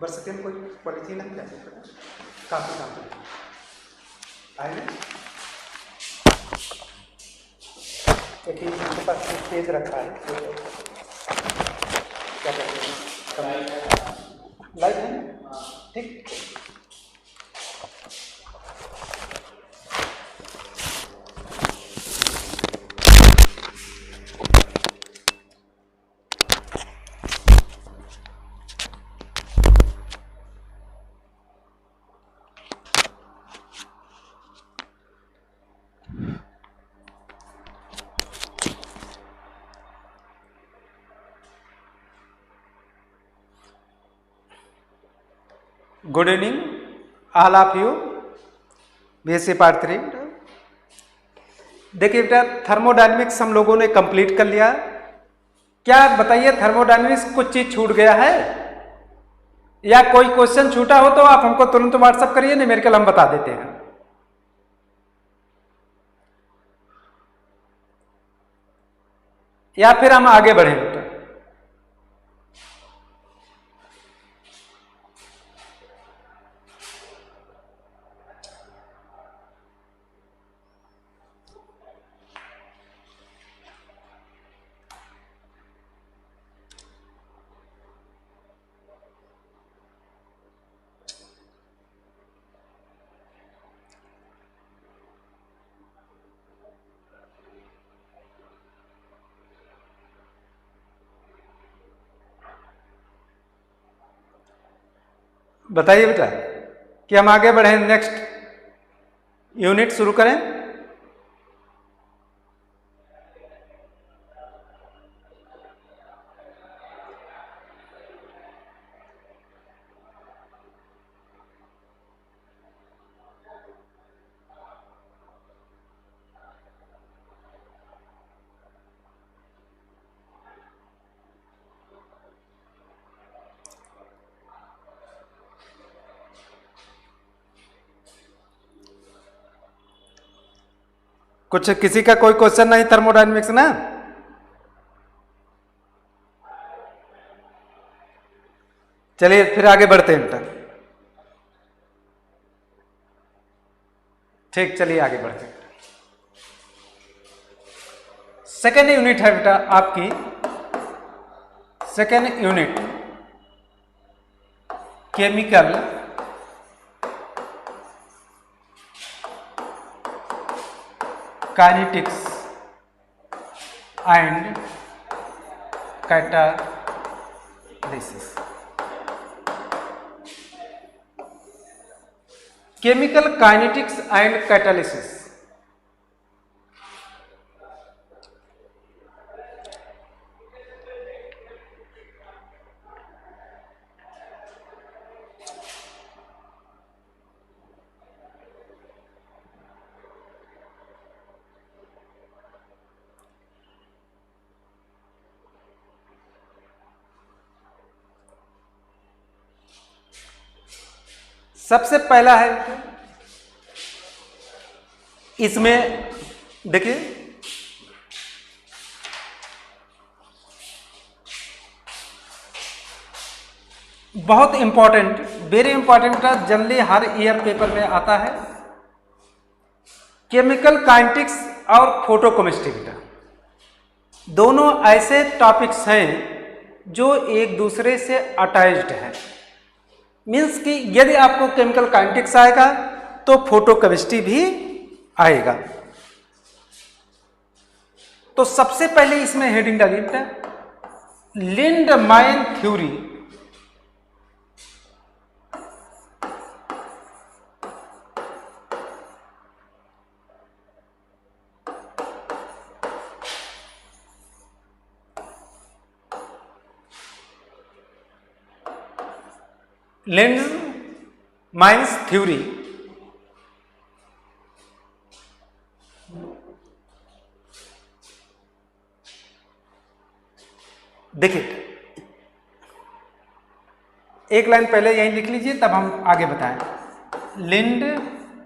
बरसतीन कोई पॉलीथीन है क्या? काफी आए ना? एक इनके पास पेज रखा है, क्या कहते हैं, लाइट है ना? ठीक। Good evening all of you. BSc part 3। देखिए बेटा, थर्मोडायनेमिक्स हम लोगों ने कंप्लीट कर लिया। क्या बताइए, थर्मोडायनेमिक्स कुछ चीज छूट गया है या कोई क्वेश्चन छूटा हो तो आप हमको तुरंत व्हाट्सअप करिए, न्यूमेरिकल हम बता देते हैं। या फिर हम आगे बढ़े बेटा। बताइए बेटा कि हम आगे बढ़े, नेक्स्ट यूनिट शुरू करें। कुछ किसी का कोई क्वेश्चन नहीं थर्मोडायनेमिक्स ना? चलिए फिर आगे बढ़ते हैं बेटा। ठीक, चलिए आगे बढ़ते हैं। सेकेंड यूनिट है बेटा आपकी, second unit chemical kinetics and catalysis. Chemical kinetics and catalysis. सबसे पहला है इसमें, देखिए बहुत इंपॉर्टेंट, वेरी इंपॉर्टेंट का जनरली हर ईयर पेपर में आता है, केमिकल काइनेटिक्स और फोटोकेमिस्ट्री का। दोनों ऐसे टॉपिक्स हैं जो एक दूसरे से अटैच्ड है। मीन्स कि यदि आपको केमिकल काइनेटिक्स आएगा तो फोटोकेमिस्ट्री भी आएगा। तो सबसे पहले इसमें हेडिंग डालिए बेटा, लिंडमाइन थ्योरी। लिंडमाइन्स थ्योरी देखिए, एक लाइन पहले यहीं लिख लीजिए तब हम आगे बताएं। लिंडमाइन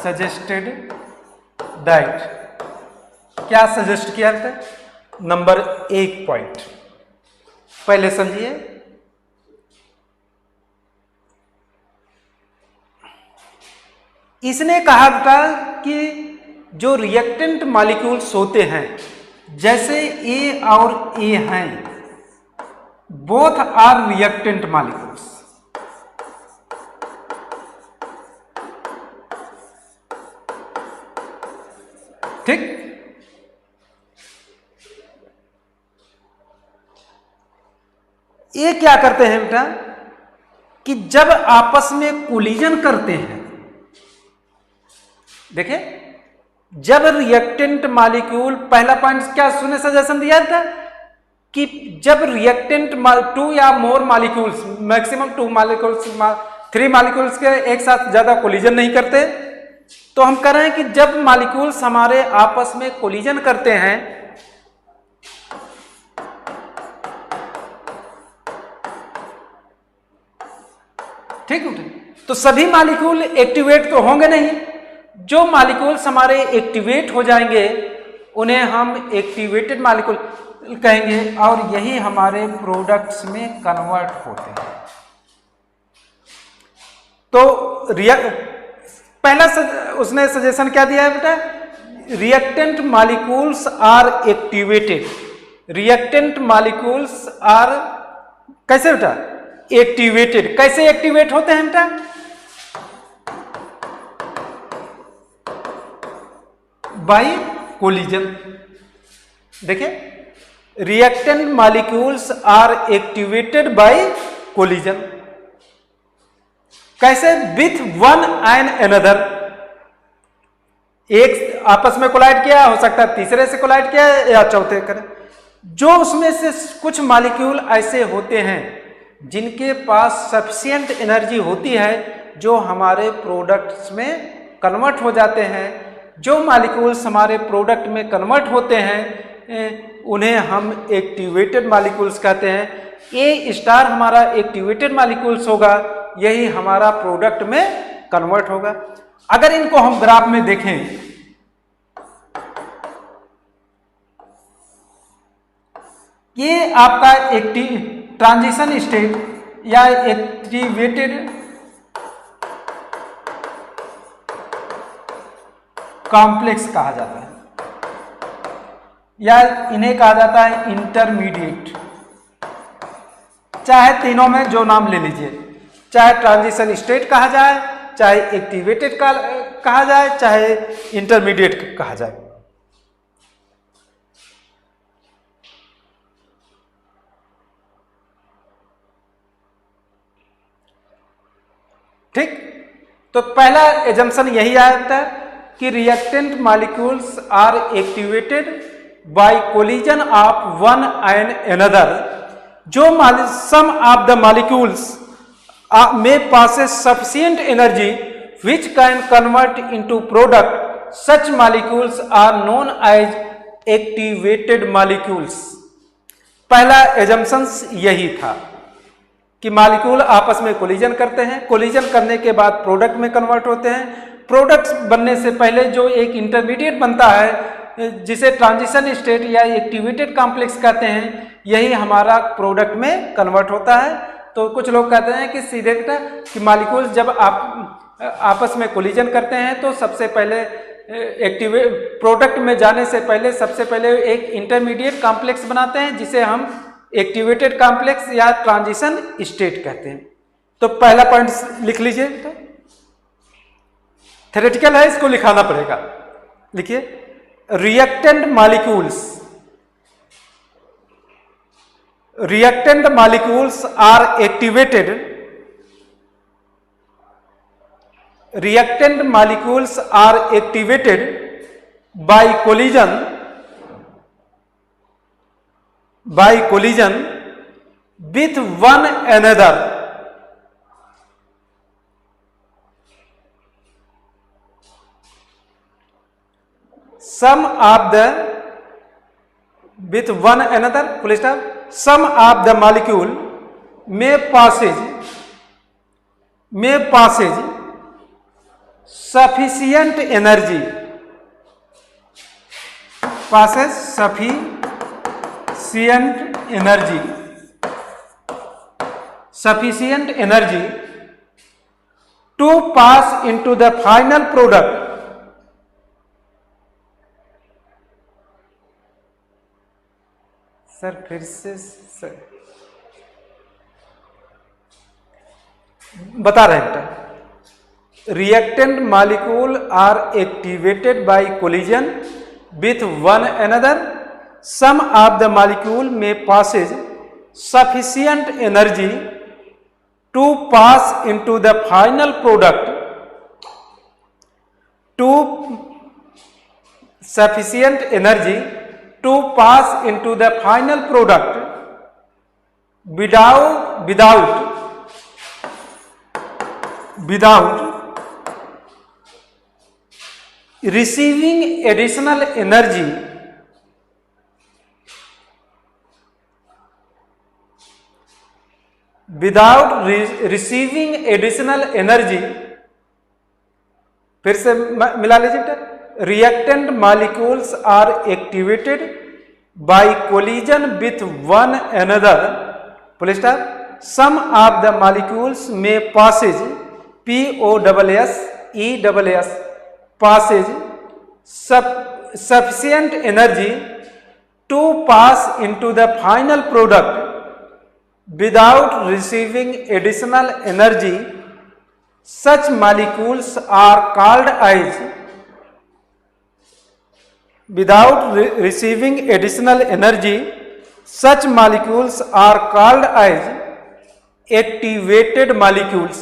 suggested that क्या सजेस्ट किया था? नंबर 1 पॉइंट पहले समझिए। इसने कहा था कि जो रिएक्टेंट मॉलिक्यूल्स होते हैं, जैसे ए और ए हैं, बोथ आर रिएक्टेंट मॉलिक्यूल्स। ठीक, ये क्या करते हैं बेटा कि जब आपस में कोलिजन करते हैं, देखिए जब रिएक्टेंट मॉलिक्यूल, पहला पॉइंट क्या उसने सजेशन दिया था कि जब रिएक्टेंट 2 या मोर मॉलिक्यूल्स, मैक्सिमम 2 मॉलिक्यूल्स, 3 मॉलिक्यूल्स के एक साथ ज्यादा कोलिजन नहीं करते, तो हम कह रहे हैं कि जब मॉलिक्यूल्स हमारे आपस में कोलिजन करते हैं, ठीक है, तो सभी मॉलिक्यूल एक्टिवेट तो होंगे नहीं। जो मॉलिक्यूल्स हमारे एक्टिवेट हो जाएंगे उन्हें हम एक्टिवेटेड मॉलिक्यूल कहेंगे, और यही हमारे प्रोडक्ट्स में कन्वर्ट होते हैं। तो पहला उसने सजेशन क्या दिया है बेटा? Reactant molecules are activated. Reactant molecules are कैसे बेटा? एक्टिवेटेड। कैसे एक्टिवेट होते हैं बेटा? By collision. देखिए, reactant molecules are activated by collision. कैसे? With one and another. एक आपस में कोलाइड किया, हो सकता है तीसरे से कोलाइड किया या चौथे करे। जो उसमें से कुछ मॉलिक्यूल ऐसे होते हैं जिनके पास सफिशिएंट एनर्जी होती है, जो हमारे प्रोडक्ट्स में कन्वर्ट हो जाते हैं। जो मॉलिक्यूल्स हमारे प्रोडक्ट में कन्वर्ट होते हैं उन्हें हम एक्टिवेटेड मॉलिक्यूल्स कहते हैं। ए स्टार हमारा एक्टिवेटेड मॉलिक्यूल्स होगा, यही हमारा प्रोडक्ट में कन्वर्ट होगा। अगर इनको हम ग्राफ में देखें, ये आपका ट्रांजिशन स्टेट या एक्टिवेटेड कॉम्प्लेक्स कहा जाता है, या इन्हें कहा जाता है इंटरमीडिएट। चाहे तीनों में जो नाम ले लीजिए, चाहे ट्रांजिशन स्टेट कहा जाए, चाहे एक्टिवेटेड कहा जाए, चाहे इंटरमीडिएट कहा जाए। ठीक, तो पहला एजम्पशन यही आता है कि reactant molecules are activated by collision of one and another. जो सम ऑफ द मॉलिक्यूल्स में passes sufficient energy which can convert into product, such molecules are known as activated molecules। पहला एजम्पशंस यही था कि मॉलिक्यूल आपस में collision करते हैं, कोलिजन करने के बाद प्रोडक्ट में कन्वर्ट होते हैं। प्रोडक्ट्स बनने से पहले जो एक इंटरमीडिएट बनता है, जिसे ट्रांजिशन स्टेट या एक्टिवेटेड कॉम्प्लेक्स कहते हैं, यही हमारा प्रोडक्ट में कन्वर्ट होता है। तो कुछ लोग कहते हैं कि सीधे कि मॉलिक्यूल्स जब आपस में कोलिजन करते हैं तो सबसे पहले प्रोडक्ट में जाने से पहले सबसे पहले एक इंटरमीडिएट कॉम्प्लेक्स बनाते हैं, जिसे हम एक्टिवेटेड कॉम्प्लेक्स या ट्रांजिशन स्टेट कहते हैं। तो पहला पॉइंट लिख लीजिए, तो थ्योरेटिकल है, इसको लिखाना पड़ेगा। लिखिए, reactant molecules are activated. Reactant molecules are activated by collision with one another. Some of the with one another, full stop, some of the molecule may passes sufficient energy passes sufficient energy to pass into the final product. Sir फिर से sir बता रहे हैं। Reactant molecule are activated by collision with one another. Some of the molecule में passes sufficient energy to pass into the final product. Sufficient energy to pass into the final product without receiving additional energy फिर से मिला लीजिए बेटा. Reactant molecules are activated by collision with one another. Full stop. Some of the molecules में passes passes sufficient energy to pass into the final product without receiving additional energy. Such molecules are called as receiving additional energy. Such molecules are called as activated molecules.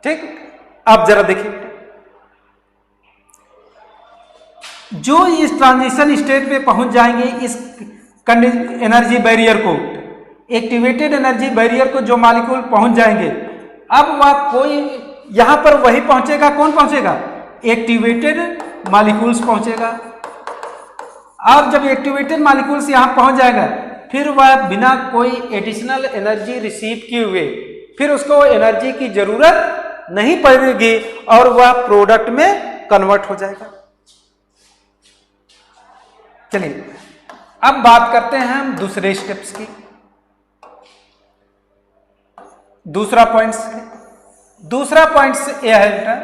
ठीक. आप जरा देखिए, जो इस transition state पे पहुंच जाएंगे, इस एनर्जी बैरियर को, एक्टिवेटेड एनर्जी बैरियर को जो मॉलिक्यूल पहुंच जाएंगे, अब वह कोई यहां पर वही पहुंचेगा. कौन पहुंचेगा? एक्टिवेटेड मॉलिक्यूल्स पहुंचेगा. और जब एक्टिवेटेड मॉलिक्यूल्स यहां पहुंच जाएगा, फिर वह बिना कोई एडिशनल एनर्जी रिसीव किए हुए फिर उसको एनर्जी की जरूरत नहीं पड़ेगी और वह प्रोडक्ट में कन्वर्ट हो जाएगा. चलिए अब बात करते हैं हम दूसरे स्टेप्स की. दूसरा पॉइंट्स यह है बेटा,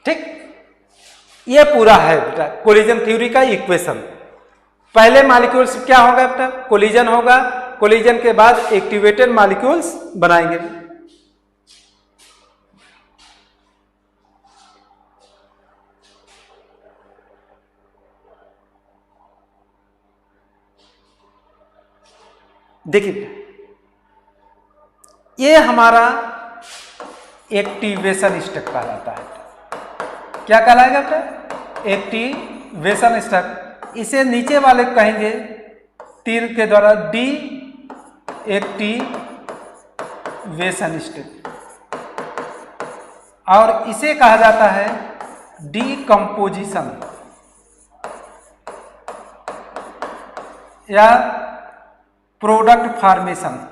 ठीक. ये पूरा है बेटा कोलिजन थ्योरी का इक्वेशन. पहले मॉलिक्यूल्स क्या होगा बेटा? कोलिजन होगा. कोलिजन के बाद एक्टिवेटेड मॉलिक्यूल्स बनाएंगे. देखिए ये हमारा एक्टिवेशन स्टेप कहलाता है. क्या कहलाएगा बेटा? Activation step. इसे नीचे वाले कहेंगे तीर के द्वारा डी एक्टिवेशन स्टेप, और इसे कहा जाता है डीकम्पोजिशन या प्रोडक्ट फॉर्मेशन.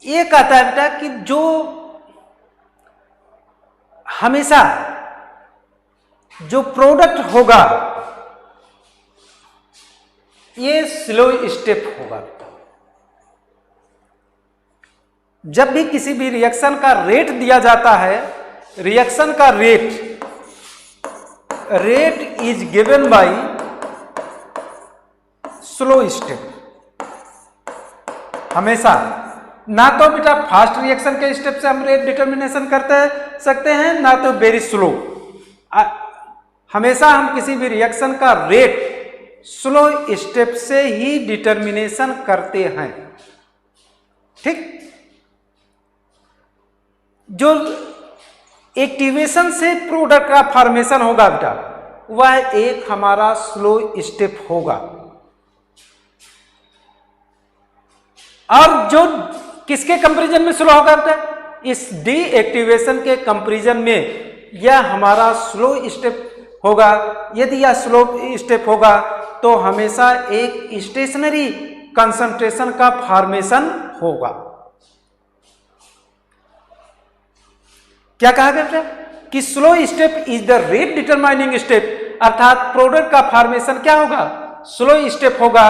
ये कहता है बेटा कि जो हमेशा जो प्रोडक्ट होगा ये स्लो स्टेप होगा. जब भी किसी भी रिएक्शन का रेट दिया जाता है, रिएक्शन का rate is given by slow step. हमेशा ना तो बेटा फास्ट रिएक्शन के स्टेप से हम रेट डिटर्मिनेशन करते सकते हैं, ना तो वेरी स्लो. हमेशा हम किसी भी रिएक्शन का रेट स्लो स्टेप से ही डिटर्मिनेशन करते हैं। ठीक, जो एक्टिवेशन से प्रोडक्ट का फॉर्मेशन होगा बेटा, वह एक हमारा स्लो स्टेप होगा। और जो किसके कंपैरिजन में स्लो होगा बेटा, इस डीएक्टिवेशन के कंपैरिजन में यह हमारा स्लो स्टेप होगा। यदि यह स्लो स्टेप होगा तो हमेशा एक स्टेशनरी कंसंट्रेशन का फॉर्मेशन होगा। क्या कहा गया बेटा कि slow step is the rate determining step, अर्थात प्रोडक्ट का फॉर्मेशन क्या होगा, स्लो स्टेप होगा।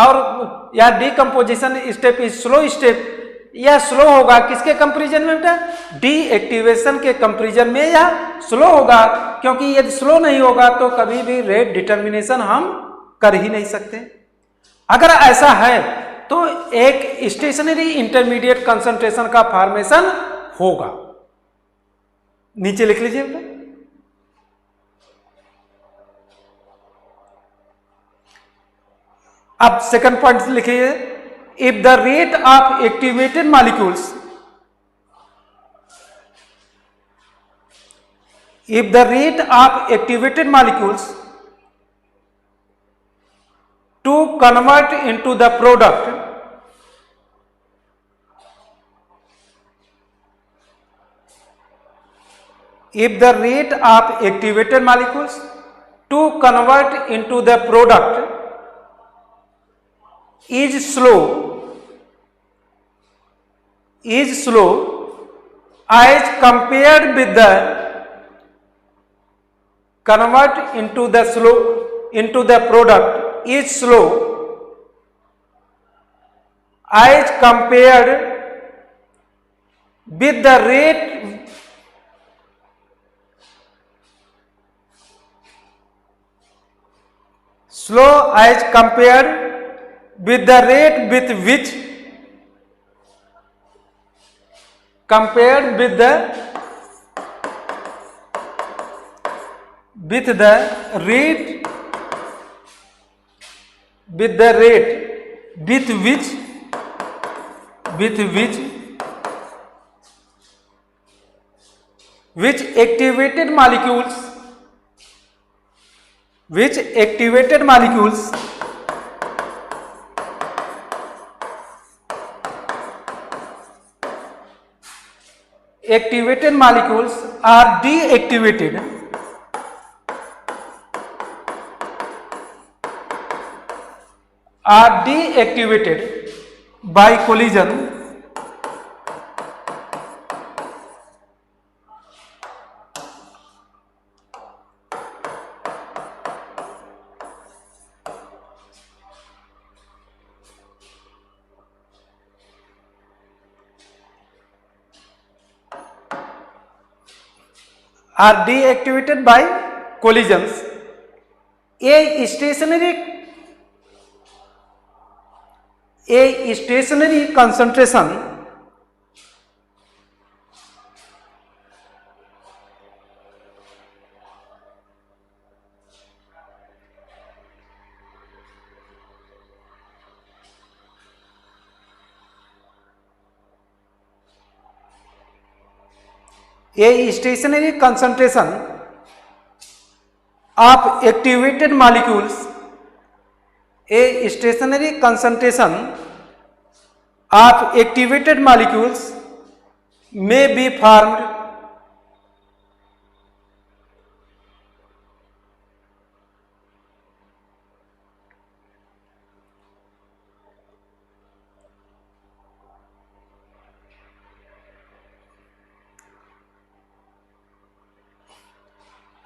और या decomposition step is slow step, यह स्लो होगा किसके कंपैरिजन में बेटा, डीएक्टिवेशन के कंपैरिजन में यह स्लो होगा। क्योंकि यदि स्लो नहीं होगा तो कभी भी रेट डिटर्मिनेशन हम कर ही नहीं सकते। अगर ऐसा है तो एक स्टेशनरी इंटरमीडिएट कंसंट्रेशन का फॉर्मेशन होगा। नीचे लिख लीजिए बेटा। अब सेकंड पॉइंट लिखिए, if the rate of activated molecules, if the rate of activated molecules to convert into the product if the rate of activated molecules to convert into the product is slow as compared with the convert into the product is slow as compared with the rate slow as compared with the rate with which compared with the rate with which activated molecules are deactivated by collision are deactivated by collisions. A stationary concentration of activated molecules, a stationary concentration of activated molecules may be formed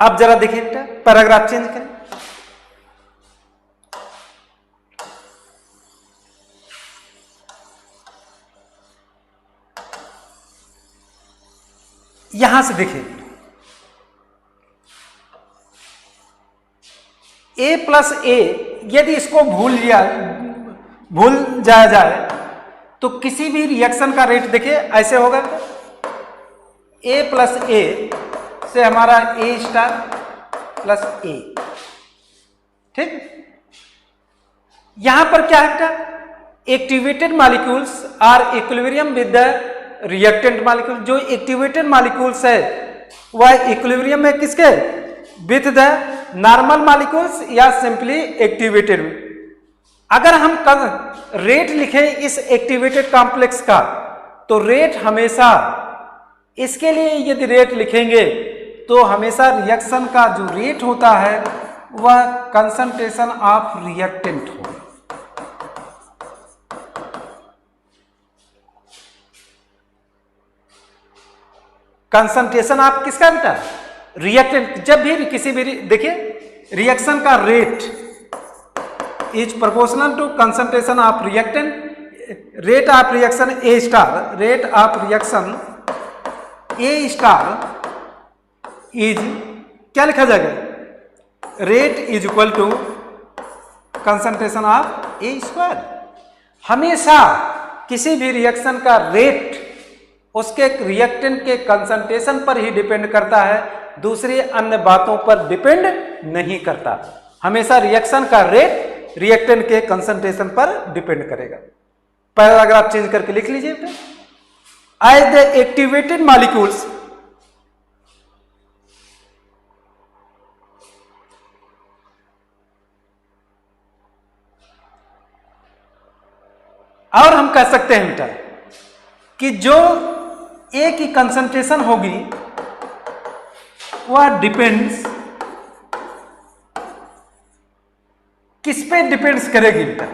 अब जरा देखिए बेटा, paragraph change करें। यहां से देखिए, A plus ए यदि इसको भूल जाया जाए तो किसी भी रिएक्शन का रेट देखिए ऐसे होगा, A प्लस ए से हमारा A स्टार प्लस ए। ठीक, यहां पर क्या है, activated molecules are equilibrium with the reactant molecule. जो एक्टिवेटेड मॉलिक्यूल्स है वह इक्विलिब्रियम में किसके, विद द नॉर्मल मॉलिक्यूल्स या सिंपली एक्टिवेटेड। अगर हम रेट लिखें इस एक्टिवेटेड कॉम्प्लेक्स का, तो रेट हमेशा, इसके लिए यदि रेट लिखेंगे तो हमेशा रिएक्शन का जो रेट होता है वह कंसंट्रेशन ऑफ रिएक्टेंट होगा। कंसंट्रेशन ऑफ किसका बेटा, रिएक्टेंट। जब भी किसी भी देखिए रिएक्शन का rate is proportional to concentration of reactant. Rate of reaction A star, rate of reaction A star is, क्या लिखा जाएगा, rate is equal to concentration of A square. हमेशा किसी भी रिएक्शन का रेट उसके रिएक्टेंट के कंसंट्रेशन पर ही डिपेंड करता है, दूसरी अन्य बातों पर डिपेंड नहीं करता। हमेशा रिएक्शन का रेट रिएक्टेंट के कंसंट्रेशन पर डिपेंड करेगा। पैराग्राफ चेंज करके लिख लीजिए। एज द एक्टिवेटेड मॉलिक्यूल्स, और हम कह सकते हैं बेटा कि जो ए की कंसंट्रेशन होगी वह डिपेंड्स, किस पे डिपेंड्स करेगी बेटा,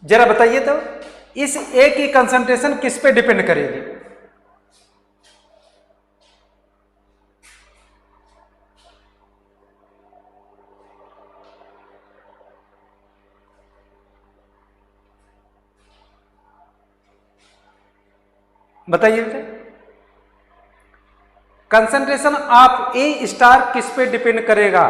जरा बताइए तो, इस ए की कंसंट्रेशन किस पे डिपेंड करेगी? बताइए बेटा, कंसंट्रेशन ऑफ ए स्टार किस पे डिपेंड करेगा?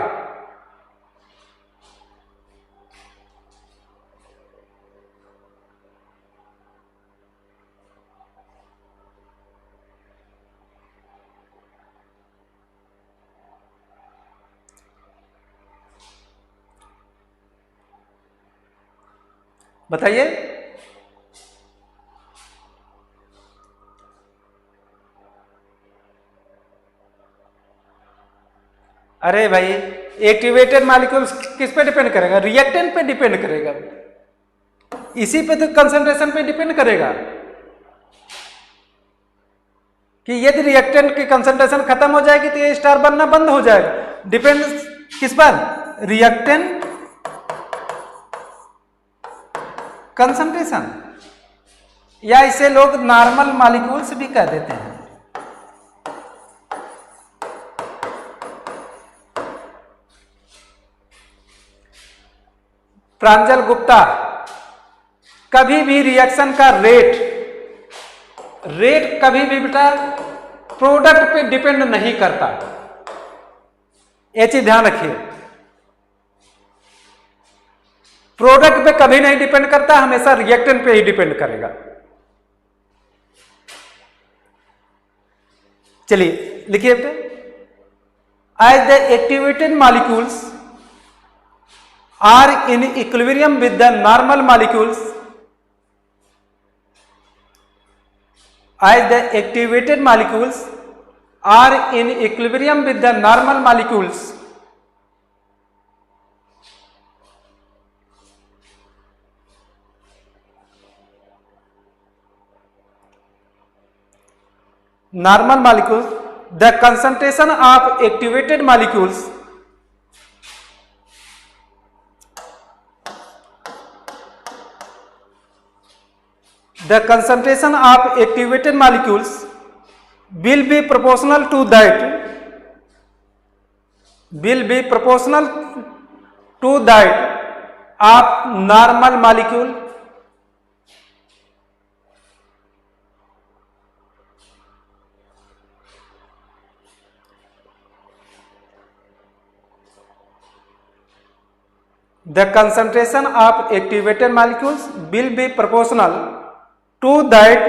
बताइए। अरे भाई, एक्टिवेटेड मॉलिक्यूल्स किस पे डिपेंड करेगा? रिएक्टेंट पे डिपेंड करेगा, इसी पे तो कंसंट्रेशन पे डिपेंड करेगा कि यदि रिएक्टेंट की कंसंट्रेशन खत्म हो जाएगी तो ये स्टार बनना बंद हो जाएगा। डिपेंड किस पर? रिएक्टेंट कंसंट्रेशन, या इसे लोग नॉर्मल मॉलिक्यूल्स भी कह देते हैं। प्रांजल गुप्ता, कभी भी रिएक्शन का रेट कभी भी बेटा प्रोडक्ट पे डिपेंड नहीं करता, ये चीज ध्यान रखिए। प्रोडक्ट पे कभी नहीं डिपेंड करता, हमेशा रिएक्टेंट पे ही डिपेंड करेगा। चलिए लिखिए, as the activated molecules are in equilibrium with the normal molecules, as the activated molecules are in equilibrium with the normal molecules, normal molecules, the concentration of activated molecules the concentration of activated molecules will be proportional to that of normal molecule the concentration of activated molecules will be proportional to that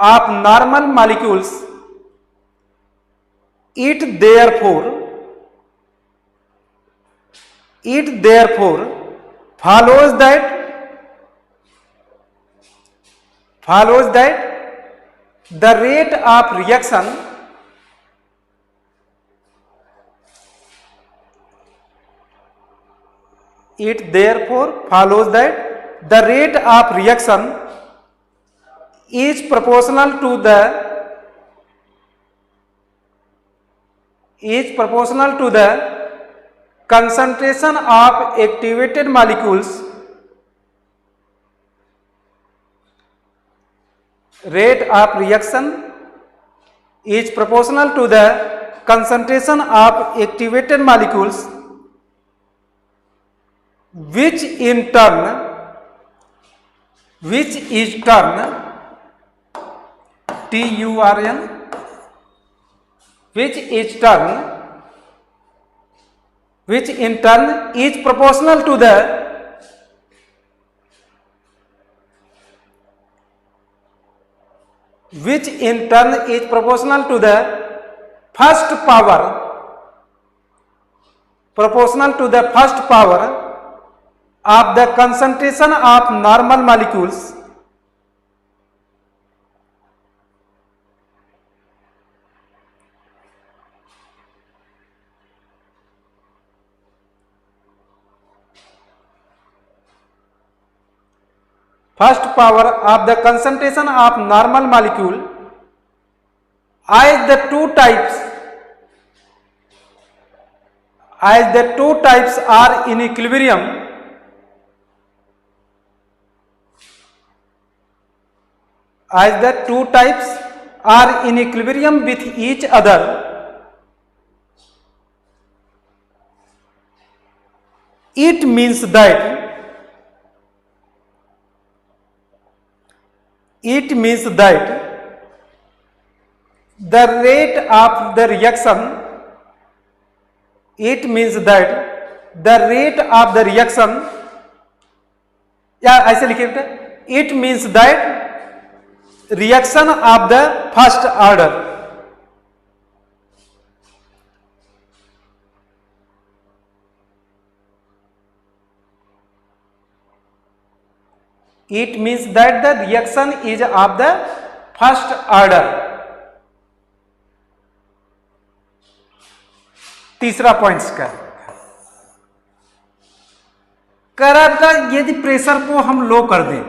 of normal molecules. It therefore It therefore follows that the rate of reaction is proportional to the concentration of activated molecules. Rate of reaction is proportional to the concentration of activated molecules, which in turn is proportional to the first power of the concentration of normal molecules as the two types are in equilibrium. As the two types are in equilibrium with each other, it means that the rate of the reaction या ऐसे लिखिए बेटा, it means that reaction of the first order. It means that the reaction is of the first order. तीसरा points का current का यदि pressure को हम लो कर दें,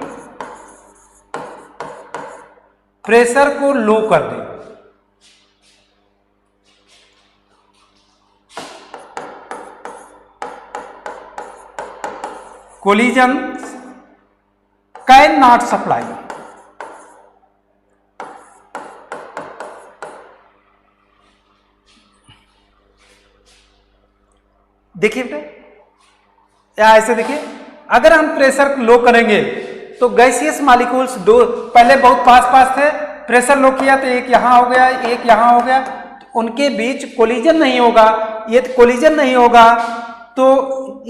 कोलिजन कैन नॉट सप्लाई. देखिए बेटा, या ऐसे देखिए, अगर हम प्रेशर लो करेंगे तो गैसियस मॉलिक्यूल्स दो पहले बहुत पास थे, प्रेशर लो किया तो एक यहां हो गया, एक यहां हो गया, तो उनके बीच कोलिजन नहीं होगा. यदि कोलिजन नहीं होगा तो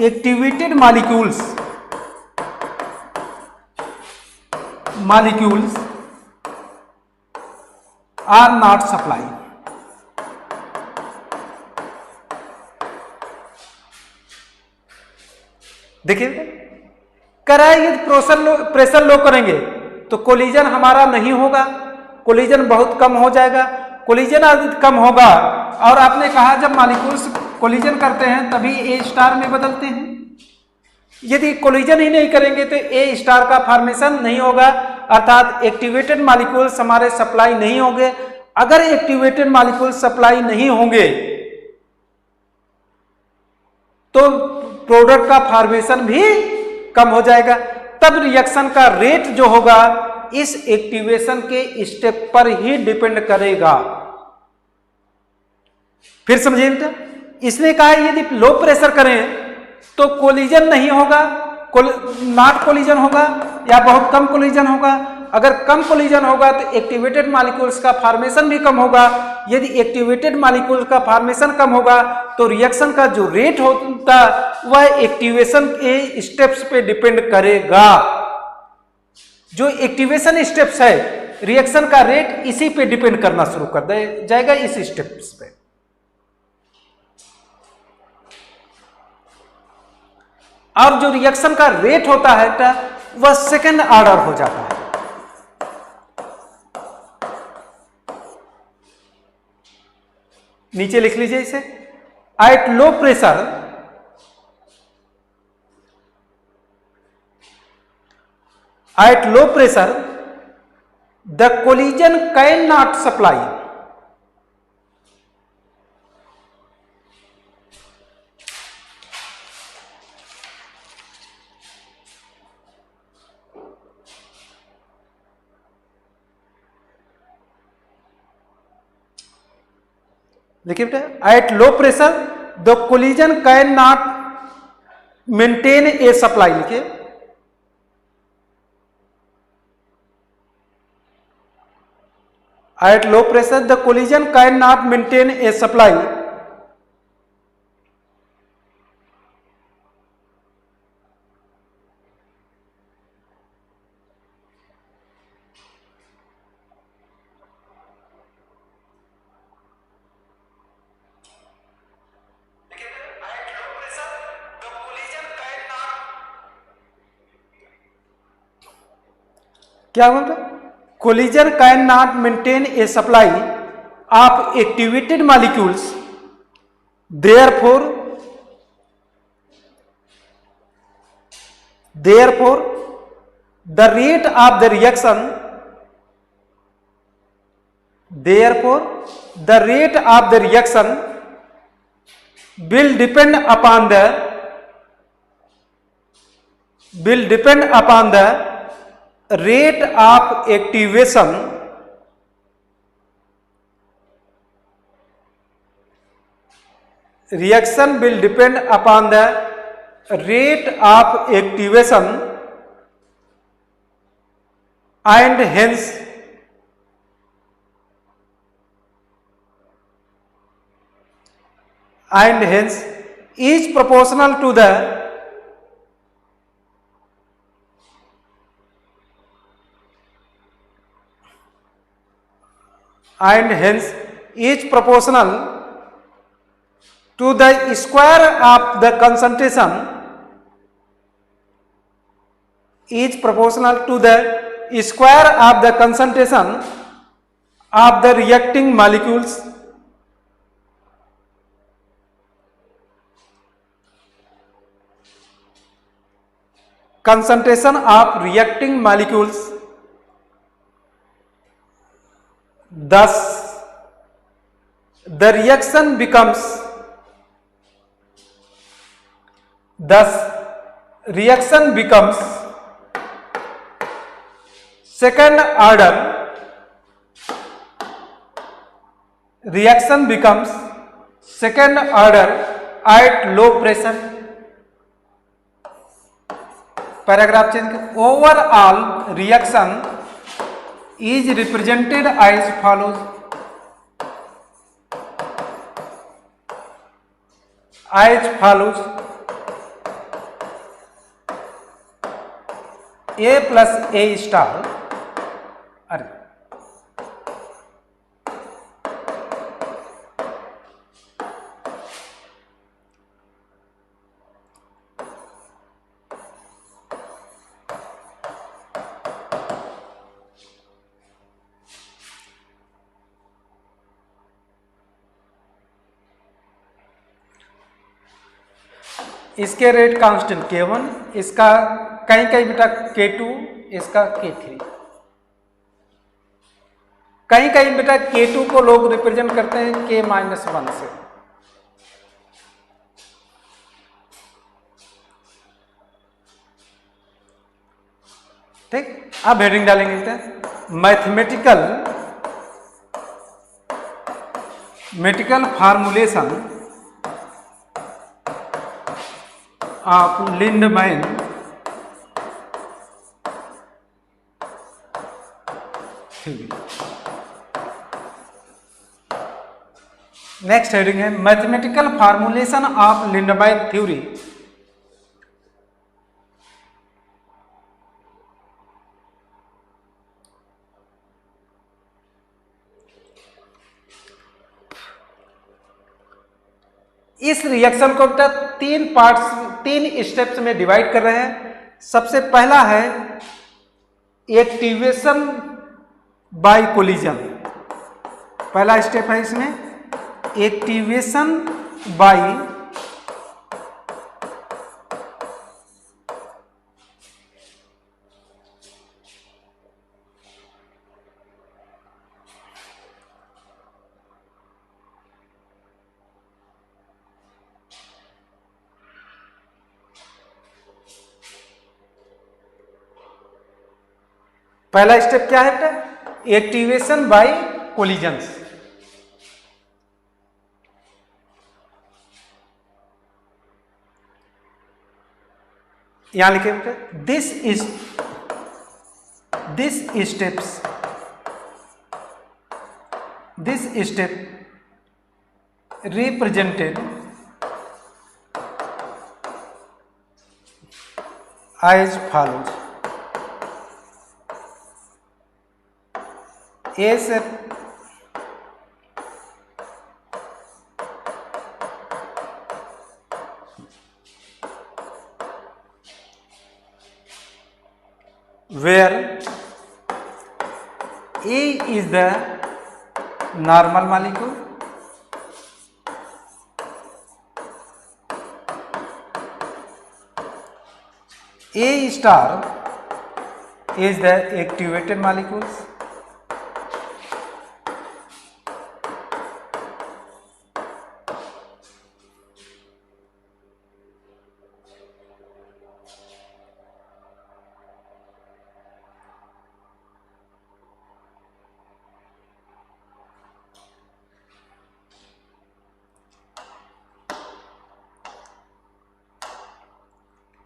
activated molecules are not supply. देखिए यदि प्रेशर लो करेंगे तो कोलिजन हमारा नहीं होगा, कोलिजन बहुत कम हो जाएगा. कोलिजन यदि कम होगा, और आपने कहा जब मॉलिक्यूल्स कोलिजन करते हैं तभी ए स्टार में बदलते हैं. यदि कोलिजन ही नहीं करेंगे तो ए स्टार का फॉर्मेशन नहीं होगा, अर्थात एक्टिवेटेड मॉलिक्यूल्स हमारे सप्लाई नहीं होंगे. अगर एक्टिवेटेड मॉलिक्यूल्स सप्लाई नहीं होंगे तो प्रोडक्ट का फॉर्मेशन भी कम हो जाएगा. तब रिएक्शन का रेट जो होगा इस एक्टिवेशन के स्टेप पर ही डिपेंड करेगा. फिर समझिए बेटा, इसने कहा यदि लो प्रेशर करें तो कोलिजन नहीं होगा, नॉट कोलिजन होगा या बहुत कम कोलिजन होगा. अगर कम कोलिजन होगा तो एक्टिवेटेड मॉलिक्यूल्स का फॉर्मेशन भी कम होगा. यदि एक्टिवेटेड मॉलिक्यूल्स का फॉर्मेशन कम होगा तो रिएक्शन का जो रेट होता वह एक्टिवेशन के स्टेप्स पे डिपेंड करेगा. जो एक्टिवेशन स्टेप्स है रिएक्शन का रेट इसी पे डिपेंड करना शुरू कर जाएगा, इस स्टेप्स पे. और जो रिएक्शन का रेट होता है बेटा वह सेकेंड ऑर्डर हो जाता है। नीचे लिख लीजिए इसे, at low pressure the collision can not supply देखिए बेटा, at low pressure the collision can not maintain a supply, लिखिए at low pressure the collision can not maintain a supply क्या होगा, collision can not maintain a supply of activated molecules, therefore the rate of the reaction will depend upon the rate of activation reaction will depend upon the rate of activation and hence is proportional to the square of the concentration of the reacting molecules thus the reaction becomes second order at low pressure। Paragraph change कर, overall reaction is represented as follows, A plus A star, अरे इसके rate constant K1, इसका कहीं कहीं बेटा K2, इसका K3, कहीं कहीं बेटा K2 को लोग रिप्रेजेंट करते हैं K-1 से। ठीक, अब हेडिंग डालेंगे बेटा, mathematical formulation of Lindemann theory. Next heading है mathematical formulation of Lindemann theory. इस रिएक्शन को बेटा तीन पार्ट्स, तीन स्टेप्स में डिवाइड कर रहे हैं। सबसे पहला है एक्टिवेशन बाय कोलिजन। पहला स्टेप है इसमें एक्टिवेशन बाय पहला स्टेप क्या है बेटा? Activation bye collisions. यहां लिखे बेटा this step represented as follows. A step where A is the normal molecule, A star is the activated molecules,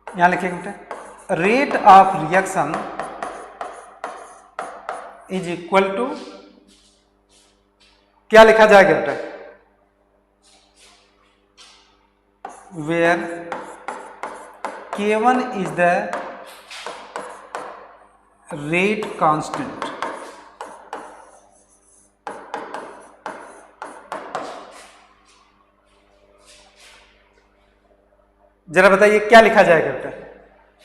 यहां लिखेंगे बेटा rate of reaction is equal to, क्या लिखा जाएगा बेटा? Where K1 is the rate constant, जरा बताइए क्या लिखा जाएगा बेटा?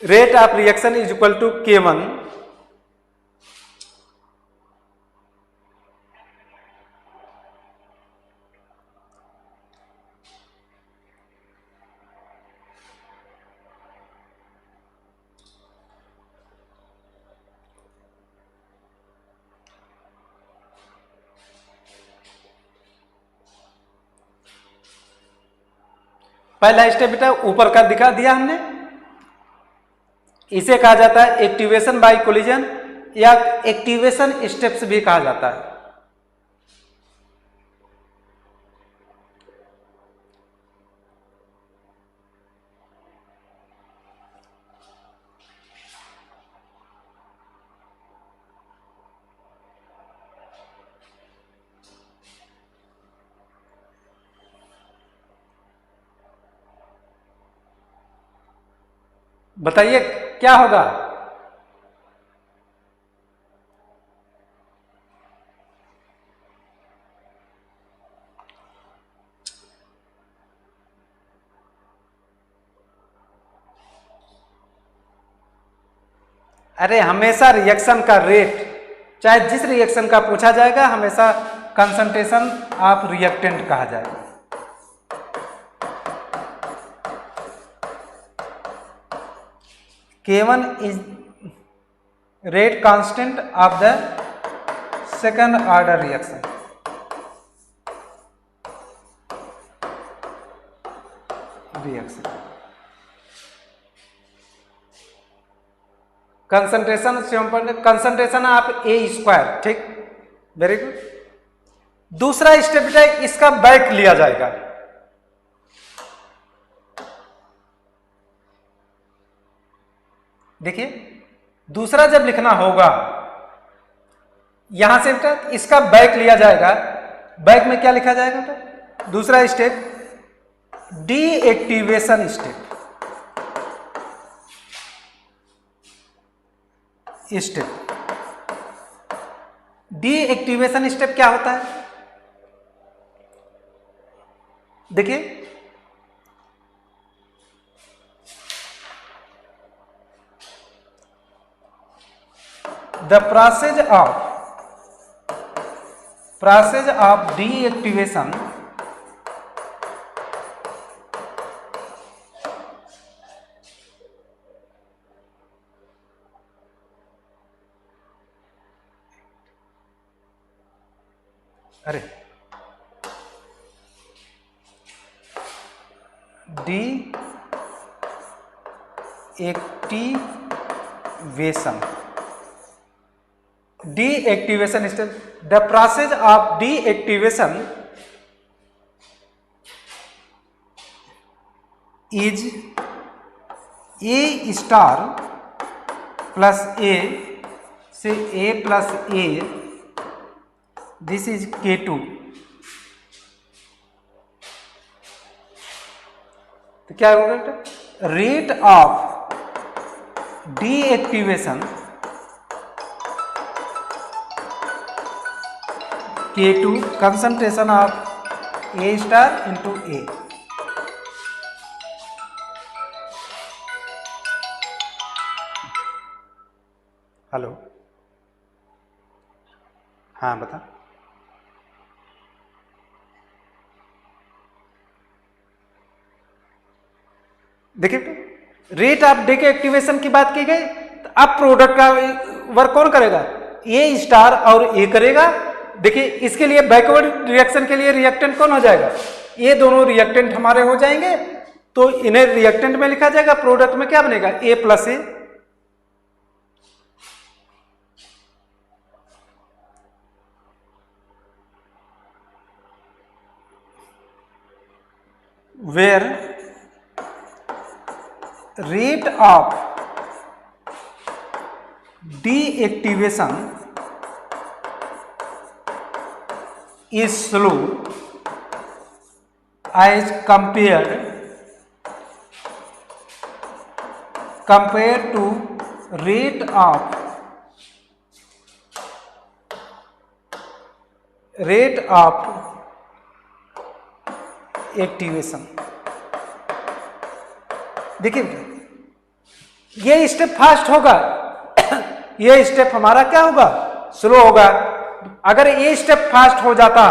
Rate of reaction is equal to K1 पहला स्टेप बेटा ऊपर का दिखा दिया हमने, इसे कहा जाता है एक्टिवेशन बाय कोलिजन या एक्टिवेशन स्टेप्स भी कहा जाता है। बताइए क्या होगा? अरे हमेशा रिएक्शन का रेट, चाहे जिस रिएक्शन का पूछा जाएगा, हमेशा कंसंट्रेशन ऑफ रिएक्टेंट कहा जाएगा। K1 is rate constant of the second order reaction. Concentration से हम पढ़ते कंसंट्रेशन ऑफ A स्क्वायर, ठीक, वेरी गुड। दूसरा स्टेप है इसका बैक लिया जाएगा। देखिए दूसरा जब लिखना होगा यहां से बेटा इसका बैक लिया जाएगा। बैक में क्या लिखा जाएगा बेटा? दूसरा step deactivation step. Deactivation step क्या होता है? देखिए the process of deactivation deactivation stage. The process of deactivation is A star plus A, say A plus A, this is K2. तो क्या होगा? Rate of deactivation K2 concentration of A star into A. Hello, हाँ बता. देखिए, rate of deactivation की बात की गई, तो अब प्रोडक्ट का वर्क कौन करेगा? ए स्टार और ए करेगा. देखिए, इसके लिए बैकवर्ड रिएक्शन के लिए रिएक्टेंट कौन हो जाएगा? ये दोनों रिएक्टेंट हमारे हो जाएंगे, तो इन्हें रिएक्टेंट में लिखा जाएगा. प्रोडक्ट में क्या बनेगा? A plus A. Where rate of deactivation is slow as compared to rate of activation. देखिए, ये स्टेप फास्ट होगा, ये स्टेप हमारा क्या होगा? स्लो होगा. अगर ये स्टेप फास्ट हो जाता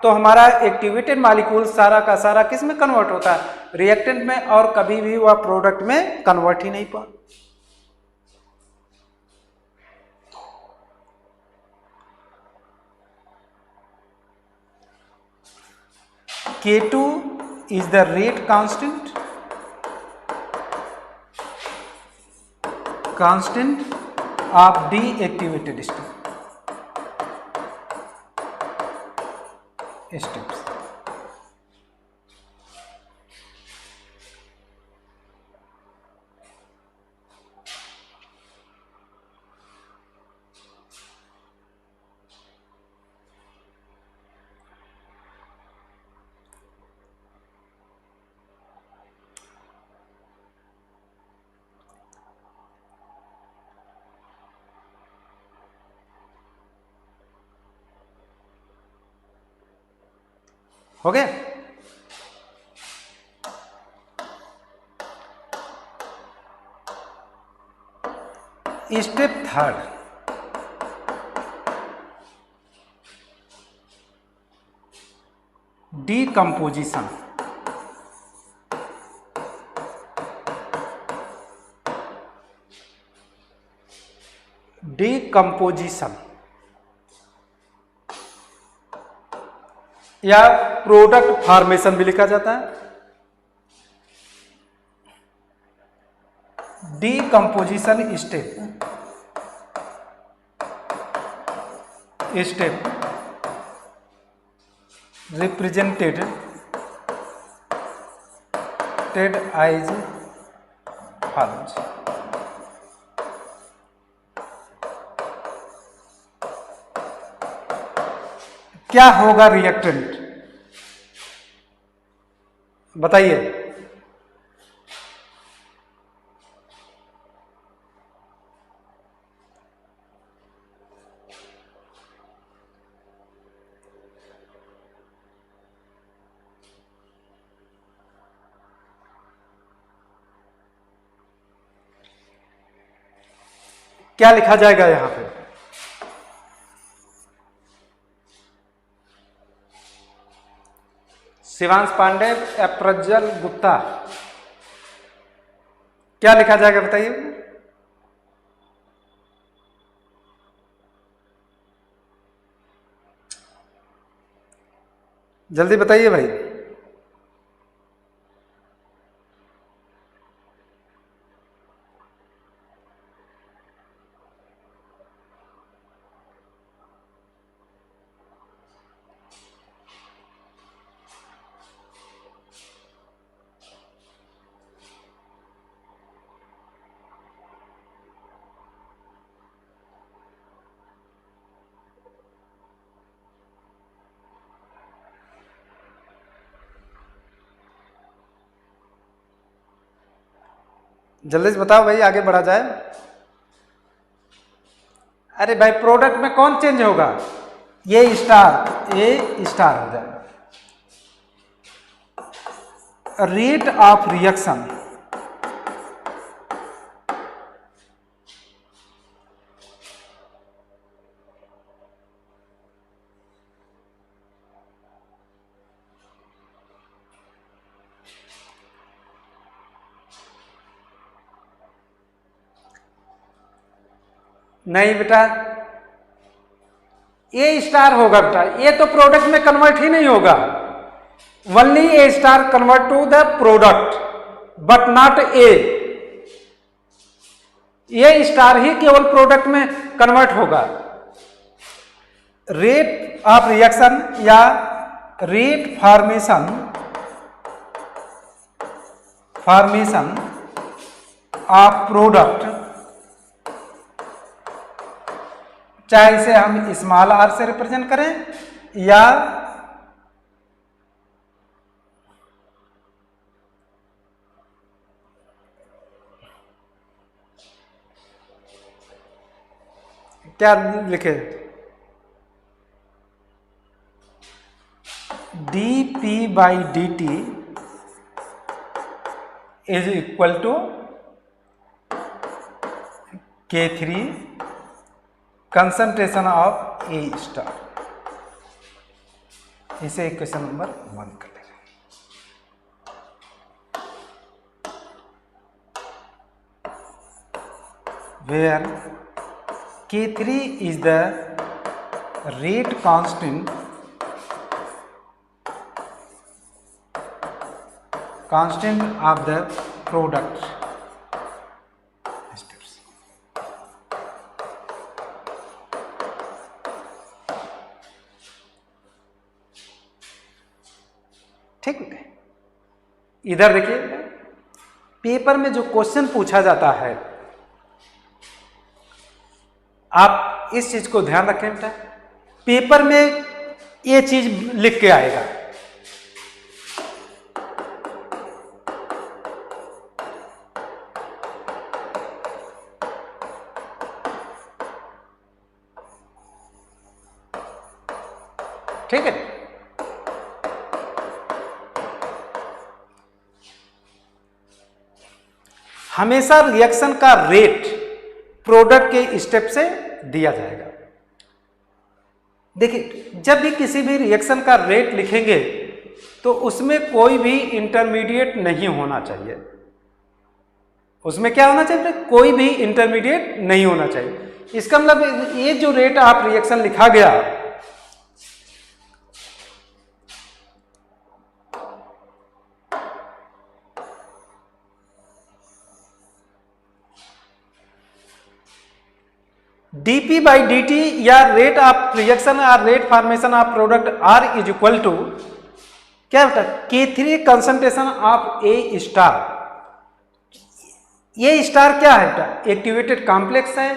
तो हमारा एक्टिवेटेड मॉलिक्यूल सारा का सारा किस में कन्वर्ट होता है? रिएक्टेंट में, और कभी भी वह प्रोडक्ट में कन्वर्ट ही नहीं पा. K2 is the rate constant of deactivated steps. हो गया? Step third, decomposition. डीकंपोजिशन या प्रोडक्ट फॉर्मेशन भी लिखा जाता है. Decomposition step represented as follows. क्या होगा रिएक्टेंट? बताइए. क्या लिखा जाएगा यहां पे? शिवांश पांडे या प्रज्वल गुप्ता, क्या लिखा जाएगा बताइए? जल्दी बताइए भाई। जल्दी से बताओ भाई, आगे बढ़ा जाए। अरे भाई प्रोडक्ट में कौन चेंज होगा? ये स्टार, ये स्टार हो जाएगा। रेट ऑफ रिएक्शन, नहीं बेटा, ए स्टार होगा बेटा, ये तो प्रोडक्ट में कन्वर्ट ही नहीं होगा। Only A star convert to the product but not A star ही केवल प्रोडक्ट में कन्वर्ट होगा। रेट ऑफ रिएक्शन या रेट फॉर्मेशन ऑफ प्रोडक्ट, चाहे इसे हम स्मॉल आर से रिप्रेजेंट करें या क्या लिखे, dP/dt is equal to K3 concentration of A star. इसे क्वेश्चन नंबर 1 कर लेंगे। Where K3 is the rate constant of the product steps। ठीक है, इधर देखिए पेपर में जो क्वेश्चन पूछा जाता है, आप इस चीज को ध्यान रखें बेटा। पेपर में ये चीज लिख के आएगा, ठीक है। हमेशा रिएक्शन का रेट प्रोडक्ट के स्टेप से दिया जाएगा। देखिए, जब भी किसी भी रिएक्शन का रेट लिखेंगे तो उसमें कोई भी इंटरमीडिएट नहीं होना चाहिए। उसमें क्या होना चाहिए? कोई भी इंटरमीडिएट नहीं होना चाहिए। इसका मतलब ये जो रेट ऑफ रिएक्शन लिखा गया, dP/dt या रेट ऑफ रिएक्शन और rate formation of product R is equal to क्या बेटा? K3 concentration of A star. ये स्टार क्या है बेटा? एक्टिवेटेड कॉम्प्लेक्स है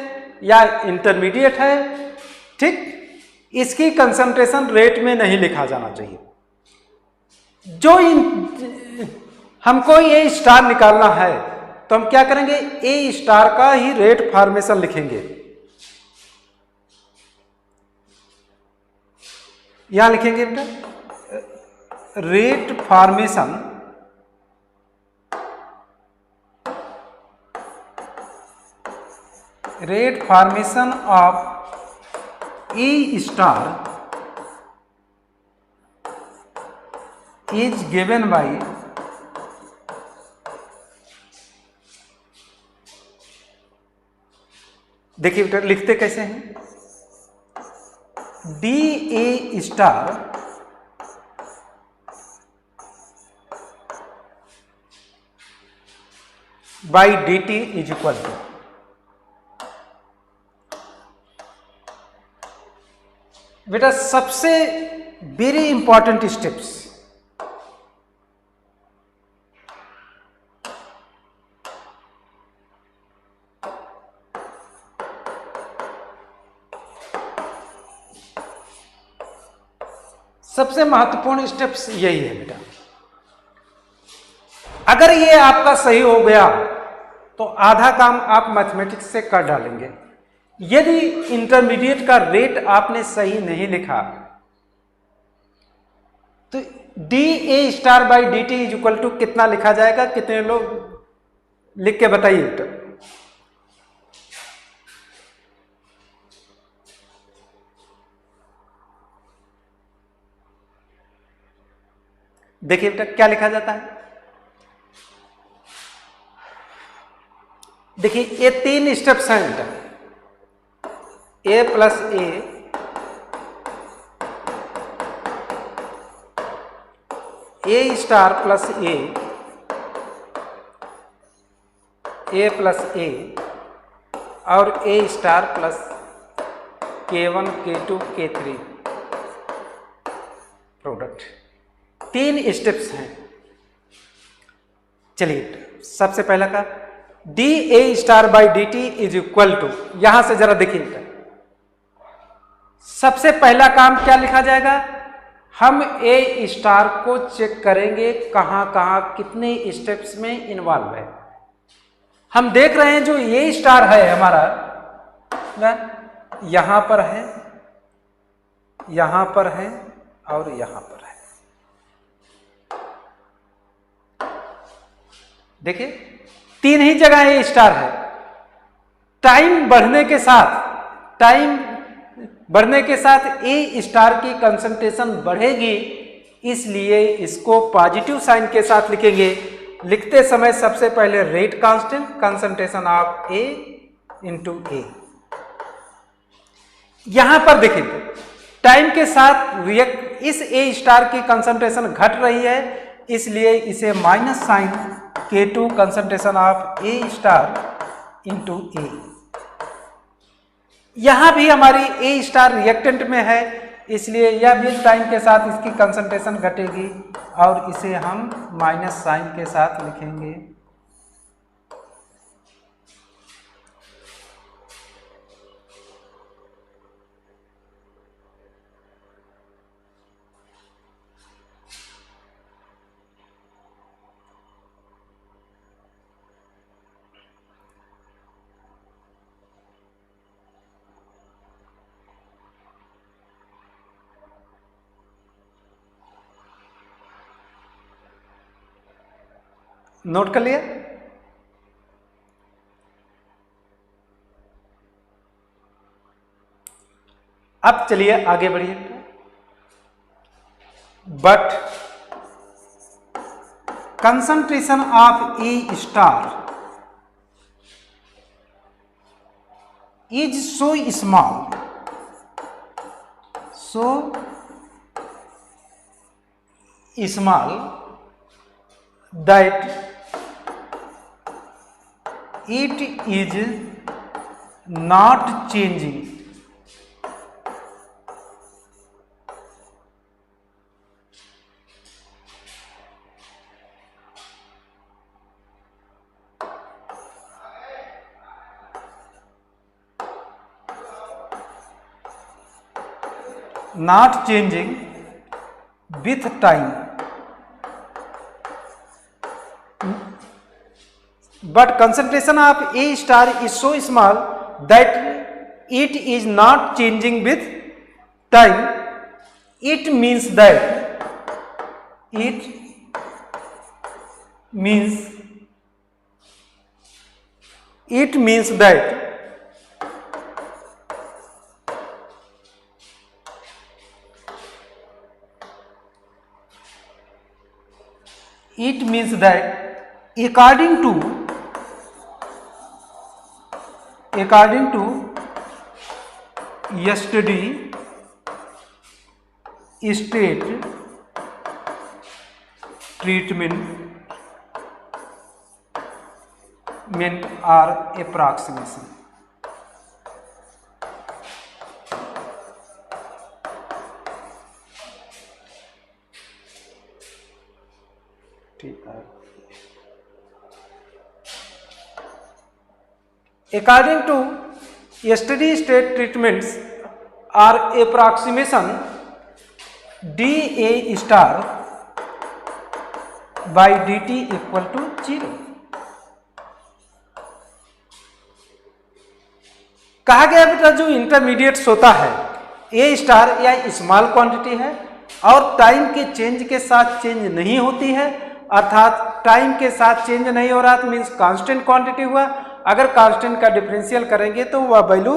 या इंटरमीडिएट है, ठीक। इसकी कंसंट्रेशन रेट में नहीं लिखा जाना चाहिए। जो हमको ये स्टार निकालना है तो हम क्या करेंगे? ए स्टार का ही रेट फॉर्मेशन लिखेंगे। यहां लिखेंगे बेटा rate formation of A star is given by देखिए बेटा लिखते कैसे हैं, D A star by D T is equal to, बेटा सबसे वेरी इंपॉर्टेंट स्टेप्स, सबसे महत्वपूर्ण स्टेप्स यही है बेटा। अगर ये आपका सही हो गया तो आधा काम आप मैथमेटिक्स से कर डालेंगे। यदि इंटरमीडिएट का रेट आपने सही नहीं लिखा तो D A star by D T is equal to कितना लिखा जाएगा, कितने लोग लिख के बताइए बेटा। देखिए बेटा क्या लिखा जाता है, देखिए ये 3 स्टेप्स हैं बेटा, A plus A star plus A plus A और A star plus K1 K2 K3 product, 3 steps हैं। चलिए सबसे पहला का d A star by D T is equal to, यहां से जरा देखिए सबसे पहला काम क्या लिखा जाएगा, हम ए स्टार को चेक करेंगे कहां कहां कितने स्टेप्स में इन्वॉल्व है। हम देख रहे हैं जो ए स्टार है हमारा ना, यहां पर है, यहां पर है और यहां पर है। देखिए 3 ही जगह ए स्टार है। टाइम बढ़ने के साथ ए स्टार की कंसंट्रेशन बढ़ेगी, इसलिए इसको पॉजिटिव साइन के साथ लिखेंगे। लिखते समय सबसे पहले rate constant concentration of A into A. यहां पर देखिए टाइम के साथ इस ए स्टार की कंसंट्रेशन घट रही है, इसलिए इसे minus sign K2 concentration of A star into A. यहां भी हमारी ए स्टार रिएक्टेंट में है, इसलिए यह भी टाइम के साथ इसकी कंसंट्रेशन घटेगी और इसे हम माइनस साइन के साथ लिखेंगे। नोट कर लिया। अब चलिए आगे बढ़िए। But concentration of A star is so small that it is not changing with time, but concentration of A star is so small that it is not changing with time. It means that It means that according to yesterday state treatment or approximation. ठीक है. According to yesterday state treatments or approximation, dA star by dt equal to 0. कहा गया बेटा जो intermediates होता है ए star या small quantity है और टाइम के चेंज के साथ चेंज नहीं होती है, अर्थात टाइम के साथ चेंज नहीं हो रहा तो मीन्स कांस्टेंट क्वांटिटी हुआ. अगर कांस्टेंट का डिफरेंशियल करेंगे तो वह वैल्यू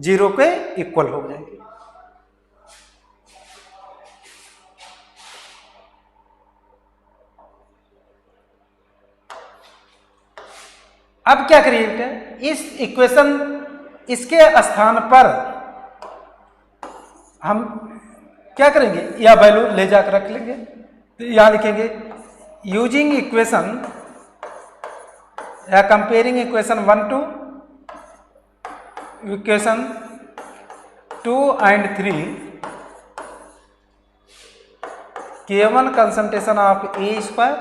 0 के इक्वल हो जाएगी. अब क्या करिए बेटा, इस इक्वेशन इसके स्थान पर हम क्या करेंगे, यह वैल्यू ले जाकर रख लेंगे. तो यहां लिखेंगे यूजिंग इक्वेशन या comparing equation 1 to equation 2 and 3, K1 concentration of A square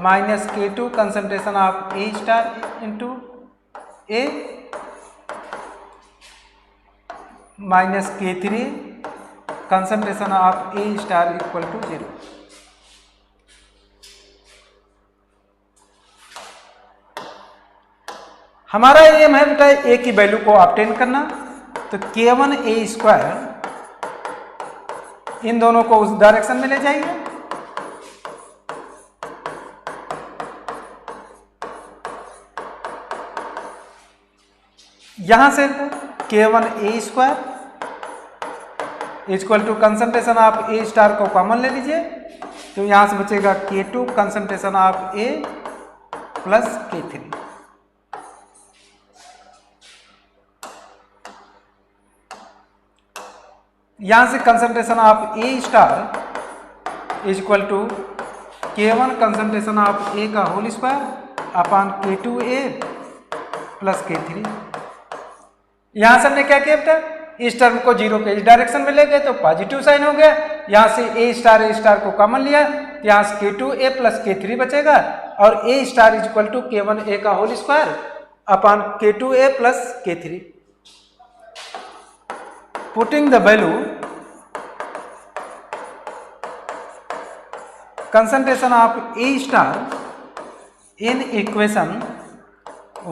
minus K2 concentration of A star into A minus K3 concentration of A star equal to 0. हमारा एम है बेटा ए की वैल्यू को ऑब्टेन करना. तो K1 A square इन दोनों को उस डायरेक्शन में ले जाएंगे. यहां से K1 A square equal to concentration of A star को कॉमन ले लीजिए. तो यहां से बचेगा K2 concentration of A plus K3. यहां से concentration of A star is equal to K1 concentration of A का whole square upon K2A plus K3. यहां से हमने क्या किया बेटा, इस टर्म को 0 के इस डायरेक्शन में ले गए तो पॉजिटिव साइन हो गया. यहां से ए स्टार को कॉमन लिया तो यहां से K2A प्लस K3 बचेगा और A star is equal to K1A का whole square upon K2A plus K3. Putting the value concentration of A star in equation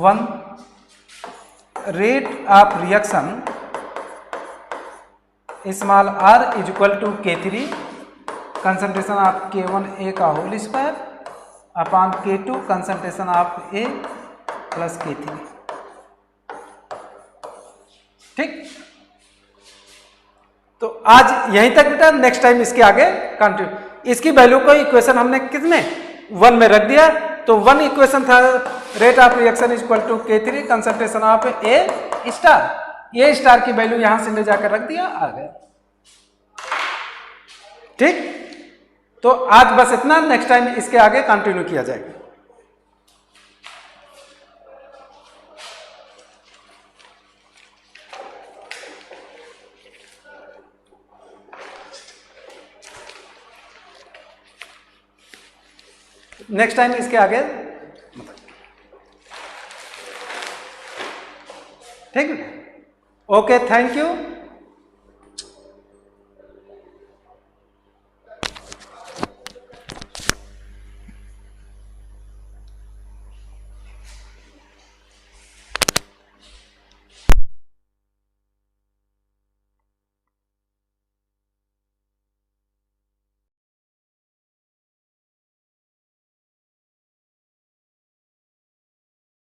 1, rate of reaction small r is equal to K3 concentration of K1A का whole square upon K2 concentration of A plus K3. ठीक, तो आज यहीं तक बेटा. Next time इसके आगे continue. इसकी वैल्यू को इक्वेशन हमने कितने 1 में रख दिया. तो 1 इक्वेशन था rate of reaction is equal to K3 concentration of A star. A star की वैल्यू यहां से ले जाकर रख दिया, आ गया. ठीक, तो आज बस इतना. नेक्स्ट टाइम इसके आगे कंटिन्यू किया जाएगा. नेक्स्ट टाइम इसके आगे. ठीक है, ओके, थैंक यू.